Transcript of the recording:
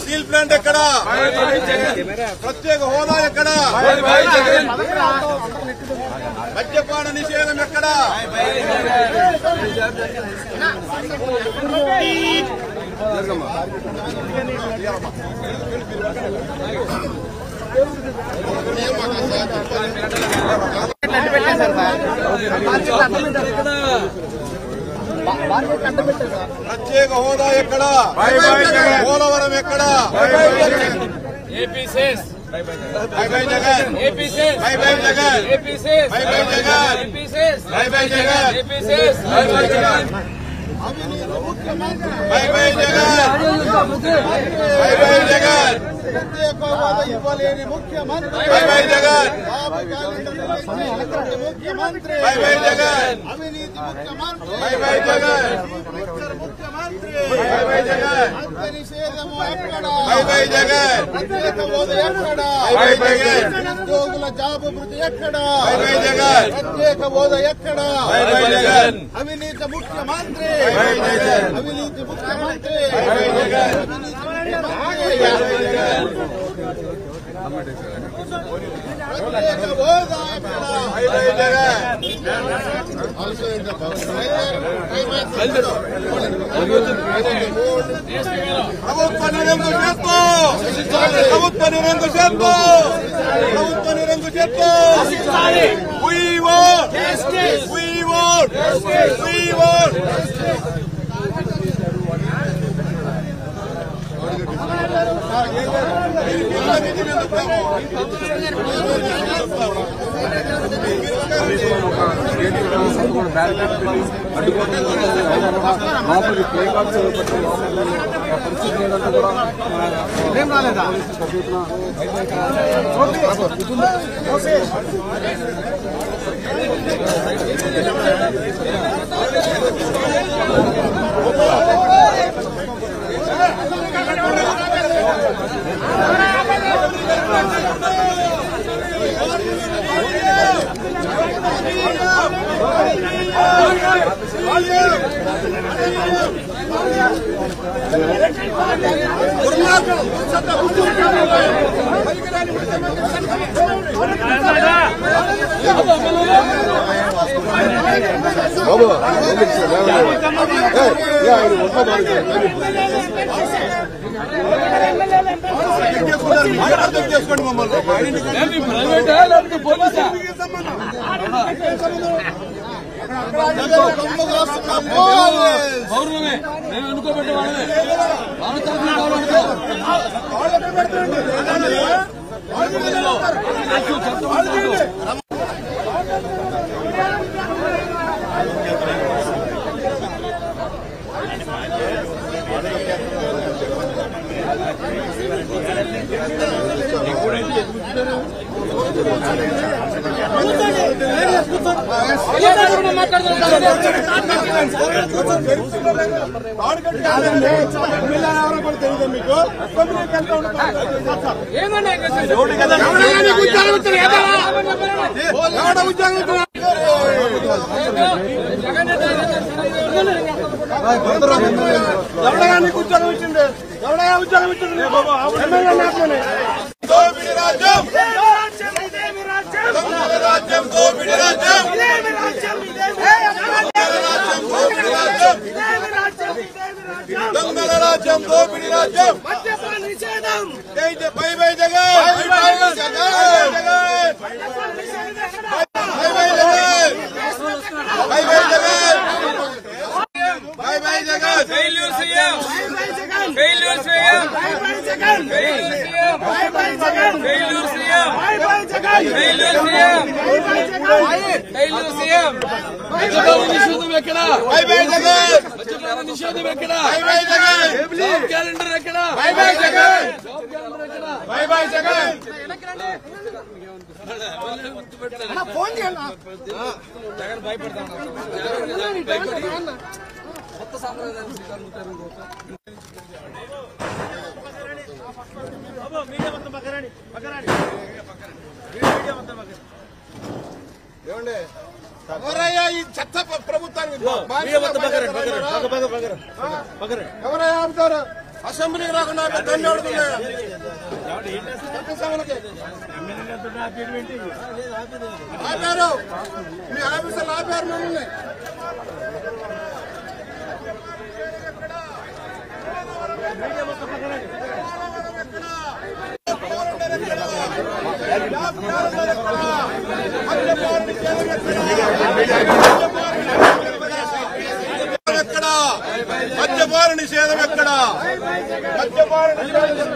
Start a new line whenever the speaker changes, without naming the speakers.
Steel plant ఎక్కడ? ప్రత్యేక హోదా ఎక్కడ? మద్యపాన నిషేధం ఎక్కడ? ప్రత్యేక హోదా ఎక్కడ? పోలవరం ఎక్కడ? Bye bye Jagan, bye bye Jagan, bye bye Jagan, bye bye Jagan, bye bye Jagan, bye bye Jagan, bye bye Jagan, ప్రత్యేక హోదా ఇవ్వలేని ముఖ్యమంత్రి, బై బై జగన్, ముఖ్యమంత్రి, బై బై జగన్, అవినీతి ముఖ్యమంత్రి, బై బై జగన్, ముఖ్యమంత్రి, బై బై జగన్, నిషేధము ఎక్కడ? బై బై జగన్, ప్రత్యేక హోదా ఎక్కడ? బై బై జగన్, ఉద్యోగుల జాబ్ వృద్ధి ఎక్కడ? బై బై జగన్, ప్రత్యేక హోదా ఎక్కడ? బై బై జగన్, అవినీతి ముఖ్యమంత్రి, బై బై జగన్, అవినీతి ముఖ్యమంత్రి, బై బై జగన్, ప్రత్యేక హోదా ఎక్కడ? బై బై జగన్, ప్రభుత్వ నిరంకు చేస్తూ, ప్రభుత్వ నిరంకు చేస్తూ, ప్రభుత్వ నిరంకు చేస్తూ, we want justice, we want justice, we want justice.
లోపలికి ప్లే కార్డ్స్ పరిస్థితి ఏంటంటే కూడా ఏం రాలేదా
చేసుకోండి మమ్మల్ని
పౌరులమే మేము ఎన్నుకోబెట్టే వాళ్ళమే
దొంగల రాజ్యం, దోపిడీ రాజ్యం, bye bye Jagan, bye bye Jagan, bye bye Jagan, bye bye Jagan, bye bye Jagan, failure CM, failure CM, failure CM, failure CM, failure CM, failure CM, నిషేధం ఎక్కడ? బై బై జగన్, నిషేధం ఎక్కడ? Bye bye Jagan, job calendar ఎక్కడ? Bye bye Jagan, job calendar ఎక్కడ? Bye bye Jagan. Phone చేయాలి జగన్ భయపడతాను కొత్త సాంప్రదాయాన్ని స్వీకరించారు. ఏమండి ఎవరయ్యా ఈ చెత్త ప్రభుత్వానికి? ఎవరయ్యా ఆపుతారు? అసెంబ్లీకి రాకుండా ధన్యవాదాలు ఆపారు. మీ ఆఫీసర్లు ఆపారు మమ్మల్ని. ఎక్కడా మద్యపాన నిషేధం ఎక్కడా? మద్యపాన నిషేధం